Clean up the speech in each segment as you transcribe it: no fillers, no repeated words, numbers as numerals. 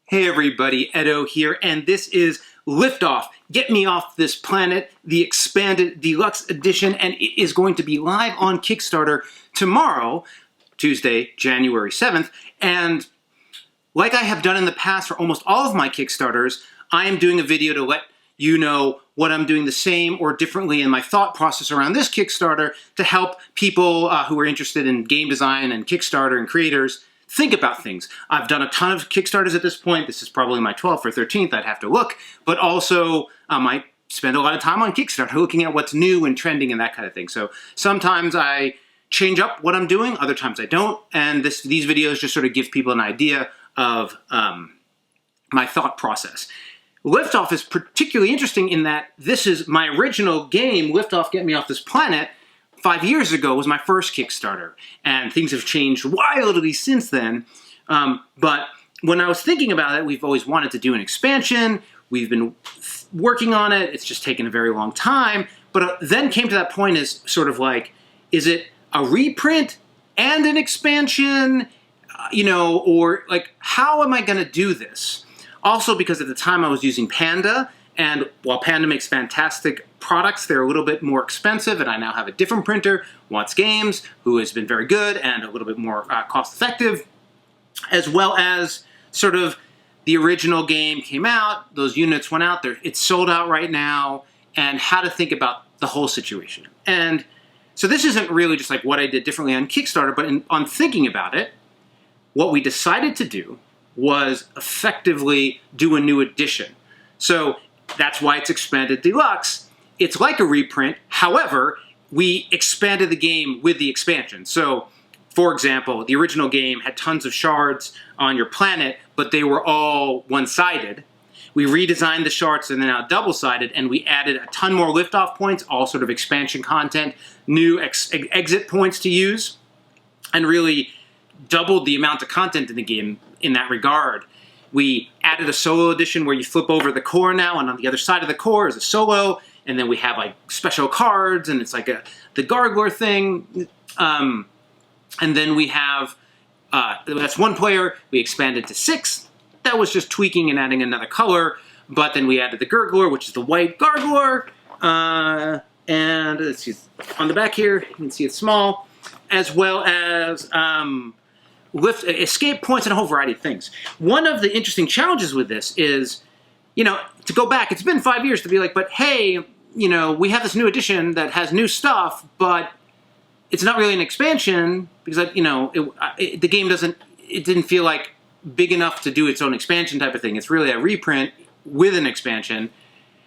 Hey everybody, Edo here, and this is Liftoff, Get Me Off This Planet, the expanded deluxe edition, and it is going to be live on Kickstarter tomorrow, Tuesday, January 7th, and like I have done in the past for almost all of my Kickstarters, I am doing a video to let you know what I'm doing the same or differently in my thought process around this Kickstarter to help people who are interested in game design and Kickstarter and creators think about things. I've done a ton of Kickstarters at this point. This is probably my 12th or 13th, I'd have to look, but also I spend a lot of time on Kickstarter looking at what's new and trending and that kind of thing. So sometimes I change up what I'm doing, other times I don't, and these videos just sort of give people an idea of my thought process. Liftoff is particularly interesting in that this is my original game, Liftoff, Get Me Off This Planet, 5 years ago was my first Kickstarter, and things have changed wildly since then. But when I was thinking about it, we've always wanted to do an expansion. We've been working on it. It's just taken a very long time. But then came to that point as sort of like, is it a reprint and an expansion? Or like, how am I going to do this? Also, because at the time I was using Panda, and while Panda makes fantastic products, they're a little bit more expensive, and I now have a different printer, Watts Games, who has been very good and a little bit more cost-effective, as well as sort of the original game came out, those units went out there, it's sold out right now, and how to think about the whole situation. And so this isn't really just like what I did differently on Kickstarter, but on thinking about it, what we decided to do was effectively do a new edition. So that's why it's expanded deluxe. It's like a reprint. However, we expanded the game with the expansion. So, for example, the original game had tons of shards on your planet, but they were all one-sided. We redesigned the shards and they're now double-sided, and we added a ton more liftoff points, all sort of expansion content, new exit points to use, and really doubled the amount of content in the game in that regard. We added a solo edition where you flip over the core now, and on the other side of the core is a solo, and then we have like special cards, and it's like the Gargler thing. And then we have, that's one player, we expanded to 6. That was just tweaking and adding another color, but then we added the Gurgler, which is the white Gargler, and let's see, on the back here, you can see it's small, as well as escape points and a whole variety of things. One of the interesting challenges with this is, to go back, it's been 5 years to be like, but hey, we have this new edition that has new stuff, but it's not really an expansion because, the game didn't feel like big enough to do its own expansion type of thing. It's really a reprint with an expansion.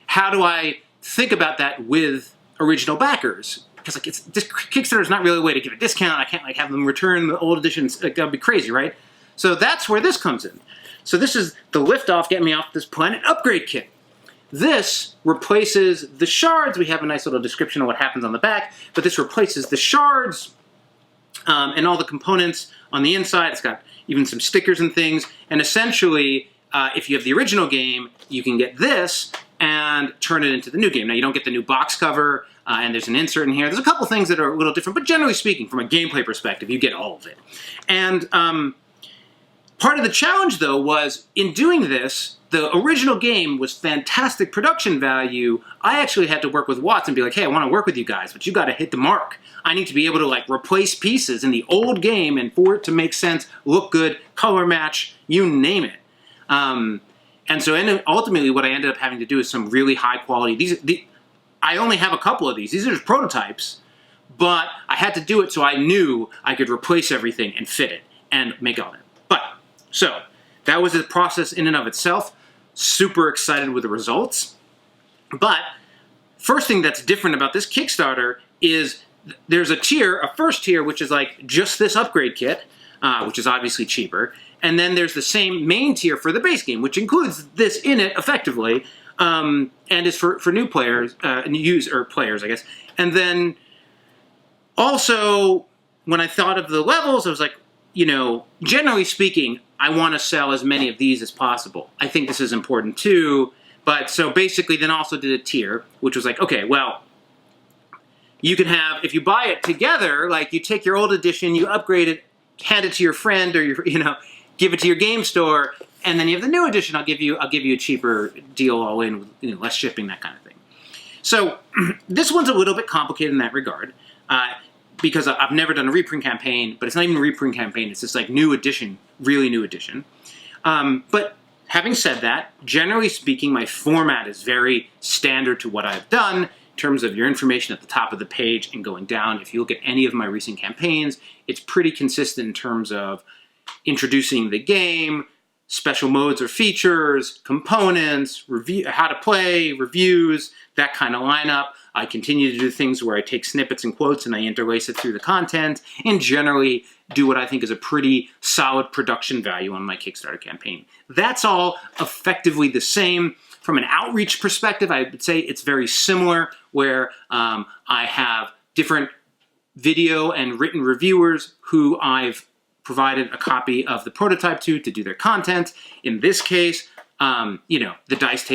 How do I think about that with original backers? Because this Kickstarter is not really a way to give a discount. I can't have them return the old editions. That'd be crazy, right? So that's where this comes in. So this is the Liftoff, Get Me Off This Planet upgrade kit. This replaces the shards. We have a nice little description of what happens on the back, but this replaces the shards and all the components on the inside. It's got even some stickers and things. And essentially, if you have the original game, you can get this and turn it into the new game. Now, you don't get the new box cover, and there's an insert in here. There's a couple things that are a little different, but generally speaking, from a gameplay perspective, you get all of it. And part of the challenge, though, was in doing this, the original game was fantastic production value. I actually had to work with Watts and be like, hey, I want to work with you guys, but you got to hit the mark. I need to be able to replace pieces in the old game and for it to make sense, look good, color match, you name it. And so ultimately what I ended up having to do is some really high quality, I only have a couple of these. These are just prototypes, but I had to do it so I knew I could replace everything and fit it and make all that. So that was the process in and of itself. Super excited with the results. But first thing that's different about this Kickstarter is there's a first tier, which is like just this upgrade kit, which is obviously cheaper. And then there's the same main tier for the base game, which includes this in it effectively, and is for new players, players, I guess. And then also, when I thought of the levels, I was like, generally speaking, I want to sell as many of these as possible. I think this is important too. But so basically then also did a tier, which was like, okay, well, you can have, if you buy it together, like you take your old edition, you upgrade it, hand it to your friend or give it to your game store, and then you have the new edition. I'll give you a cheaper deal all in, with less shipping, that kind of thing. So this one's a little bit complicated in that regard, because I've never done a reprint campaign, but it's not even a reprint campaign. It's just like new edition, really new edition. But having said that, generally speaking, my format is very standard to what I've done in terms of your information at the top of the page and going down. If you look at any of my recent campaigns, it's pretty consistent in terms of introducing the game, special modes or features, components, how to play, reviews, that kind of lineup. I continue to do things where I take snippets and quotes and I interlace it through the content, and generally do what I think is a pretty solid production value on my Kickstarter campaign. That's all effectively the same. From an outreach perspective, I would say it's very similar, where I have different video and written reviewers who I've provided a copy of the prototype to do their content. In this case, the Dice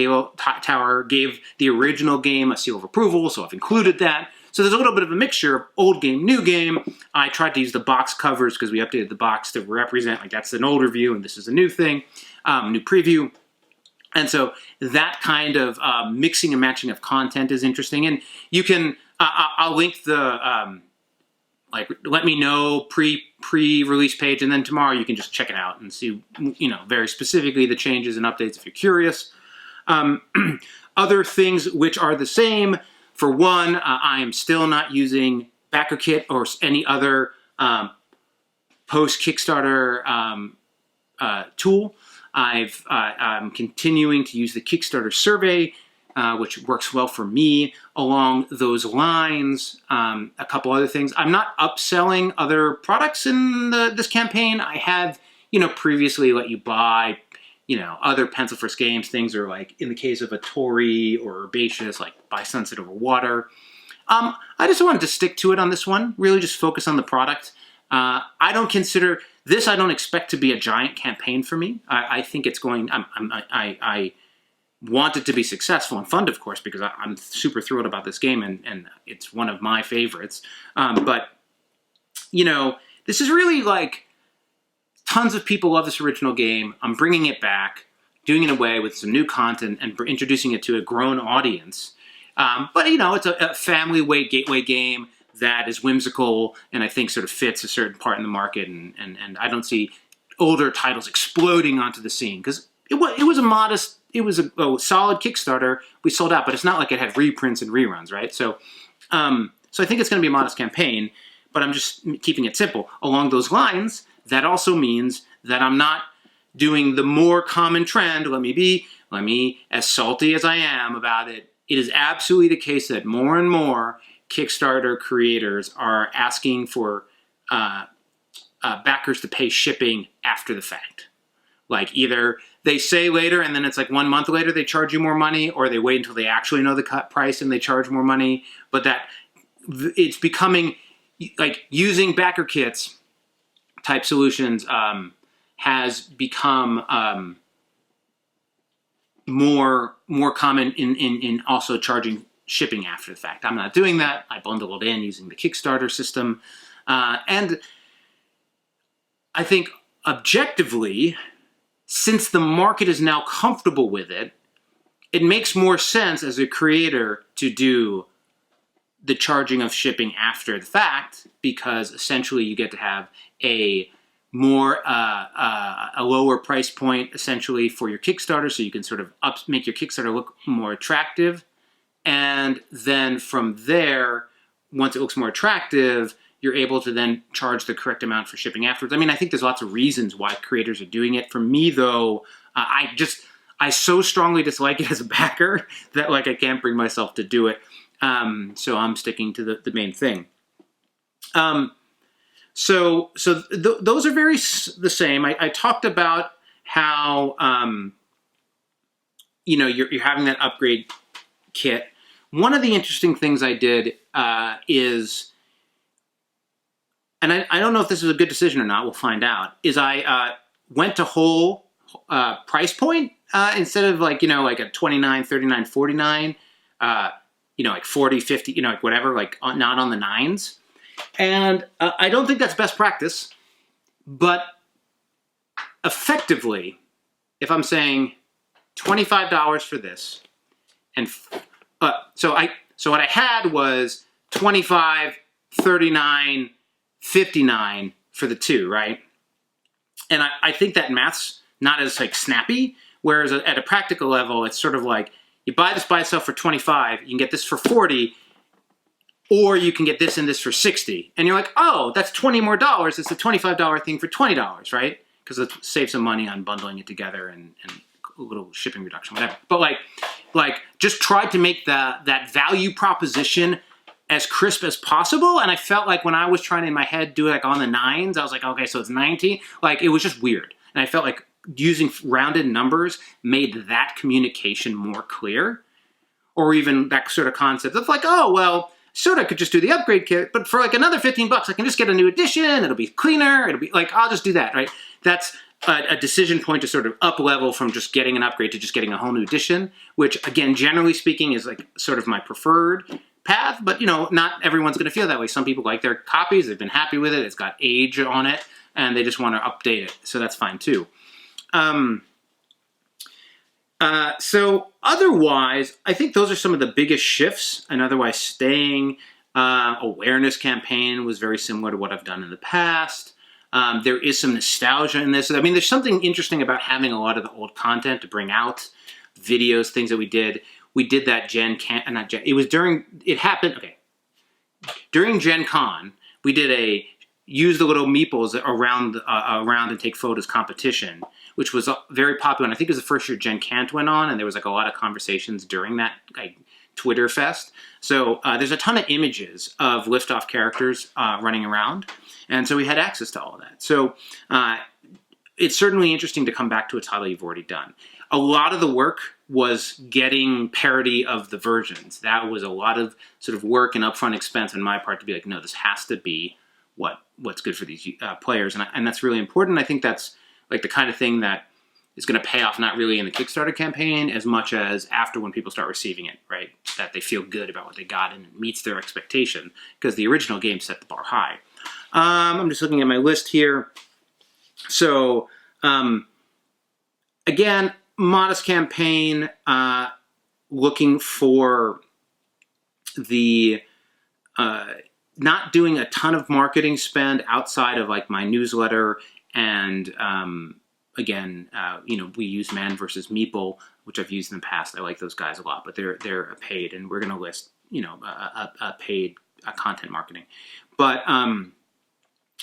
Tower gave the original game a seal of approval, so I've included that. So there's a little bit of a mixture of old game, new game. I tried to use the box covers because we updated the box to represent, like, that's an older view and this is a new thing, new preview. And so that kind of mixing and matching of content is interesting. And you can, I'll link the, let me know pre-release page, and then tomorrow you can just check it out and see, very specifically the changes and updates if you're curious. Other things which are the same. For one, I am still not using BackerKit or any other post-Kickstarter tool. I'm continuing to use the Kickstarter survey, which works well for me. Along those lines, a couple other things. I'm not upselling other products in this campaign. I have, previously let you buy, other Pencil First Games things, or like in the case of a Tory or Herbaceous, like buy Sunset Over Water. I just wanted to stick to it on this one, really just focus on the product. I don't consider this, I don't expect to be a giant campaign for me. I think it's going, I want it to be successful and fun, of course, because I'm super thrilled about this game, and it's one of my favorites. But, this is really like, tons of people love this original game. I'm bringing it back, doing it away with some new content, and introducing it to a grown audience. But, it's a family gateway game that is whimsical and I think sort of fits a certain part in the market. And I don't see older titles exploding onto the scene, because it was a solid Kickstarter. We sold out, but it's not like it had reprints and reruns, right? So I think it's going to be a modest campaign, but I'm just keeping it simple. Along those lines, that also means that I'm not doing the more common trend. Let me, as salty as I am about it, it is absolutely the case that more and more Kickstarter creators are asking for backers to pay shipping after the fact. Like, either they say later and then it's like 1 month later they charge you more money, or they wait until they actually know the cut price and they charge more money. But that it's becoming like using backer kits type solutions has become more common in also charging shipping after the fact. I'm not doing that. I bundle it in using the Kickstarter system. And I think objectively, since the market is now comfortable with it, it makes more sense as a creator to do the charging of shipping after the fact, because essentially you get to have a lower price point essentially for your Kickstarter, so you can sort of make your Kickstarter look more attractive. And then from there, once it looks more attractive, you're able to then charge the correct amount for shipping afterwards. I mean, I think there's lots of reasons why creators are doing it. For me, though, I so strongly dislike it as a backer that I can't bring myself to do it. So I'm sticking to the main thing. So those are very the same. I talked about how you're having that upgrade kit. One of the interesting things I did is, and I don't know if this is a good decision or not, we'll find out, is I went to whole price point instead of like a $29, $39, $49, like 40, 50, whatever, not on the nines. And I don't think that's best practice, but effectively, if I'm saying $25 for this, and so what I had was 25, 39, 59 for the two, right? And I think that math's not as like snappy, whereas at a practical level, it's sort of like you buy this by itself for 25, you can get this for 40, or you can get this and this for 60. And you're like, oh, that's 20 more dollars. It's a $25 thing for $20, right? Because it saves some money on bundling it together and a little shipping reduction, whatever. But like just tried to make that value proposition as crisp as possible. And I felt like when I was trying to, in my head, do it like on the nines, I was like, okay, so it's 90. Like, it was just weird. And I felt like using rounded numbers made that communication more clear. Or even that sort of concept of like, oh, well, sort of could just do the upgrade kit, but for like another 15 bucks, I can just get a new edition. It'll be cleaner. It'll be like, I'll just do that, right? That's a decision point to sort of up level from just getting an upgrade to just getting a whole new edition, which again, generally speaking, is like sort of my preferred path, but you know, not everyone's going to feel that way. Some people like their copies. They've been happy with it. It's got age on it and they just want to update it. So that's fine too. So otherwise, I think those are some of the biggest shifts, and otherwise staying. Awareness campaign was very similar to what I've done in the past. There is some nostalgia in this. I mean, there's something interesting about having a lot of the old content to bring out, videos, things that we did. We did that during Gen Con, we did use the little meeples around and take photos competition, which was very popular. And I think it was the first year Gen Cant went on, and there was like a lot of conversations during that like Twitter fest. So there's a ton of images of Liftoff characters running around, and so we had access to all of that. So it's certainly interesting to come back to a title you've already done. A lot of the work was getting parity of the versions. That was a lot of sort of work and upfront expense on my part to be like, no, this has to be what's good for these players, and that's really important. I think that's like the kind of thing that is going to pay off not really in the Kickstarter campaign as much as after when people start receiving it, right? That they feel good about what they got and it meets their expectation, because the original game set the bar high. I'm just looking at my list here. So again, modest campaign, looking for the not doing a ton of marketing spend outside of like my newsletter, and again, you know, we use Man vs. Meeple, which I've used in the past. I like those guys a lot, but they're paid, and we're going to list, you know, a paid content marketing. But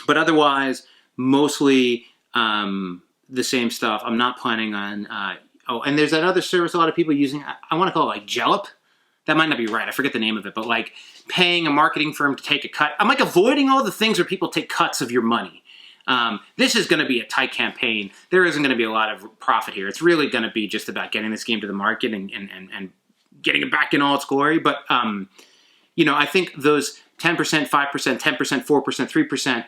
otherwise, mostly the same stuff. I'm not planning on. And there's that other service a lot of people are using. I want to call it like Jellop. That might not be right. I forget the name of it, but like paying a marketing firm to take a cut. I'm like avoiding all the things where people take cuts of your money. This is going to be a tight campaign. There isn't going to be a lot of profit here. It's really going to be just about getting this game to the market and getting it back in all its glory. But, you know, I think those 10%, 5%, 10%, 4%, 3%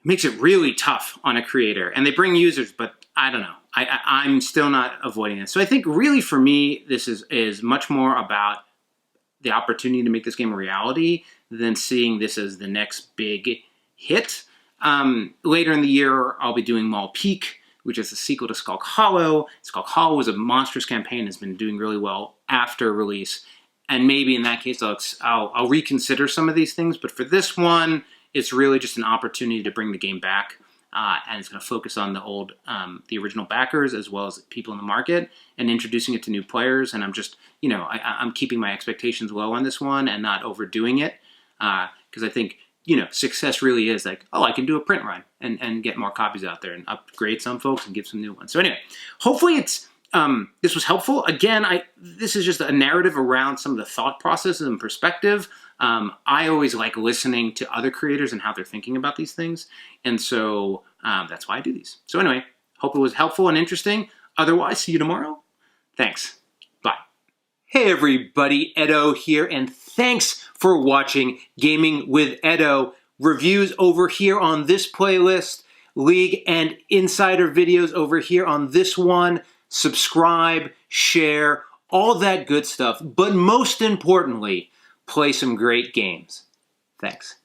makes it really tough on a creator. And they bring users, but I don't know. I'm still not avoiding it. So I think really for me, this is much more about the opportunity to make this game a reality than seeing this as the next big hit. Later in the year, I'll be doing Mall Peak, which is the sequel to Skulk Hollow. Skulk Hollow was a monstrous campaign, has been doing really well after release. And maybe in that case, I'll reconsider some of these things. But for this one, it's really just an opportunity to bring the game back. And it's going to focus on the original backers as well as people in the market and introducing it to new players. And I'm just, you know, I'm keeping my expectations low on this one and not overdoing it. Because I think, you know, success really is like, oh, I can do a print run and get more copies out there and upgrade some folks and give some new ones. So anyway, hopefully this was helpful. Again, this is just a narrative around some of the thought processes and perspective. I always like listening to other creators and how they're thinking about these things. And so that's why I do these. So anyway, hope it was helpful and interesting. Otherwise, see you tomorrow. Thanks. Bye. Hey everybody, Edo here, and thanks for watching Gaming with Edo. Reviews over here on this playlist, League and Insider videos over here on this one. Subscribe, share, all that good stuff. But most importantly, play some great games. Thanks.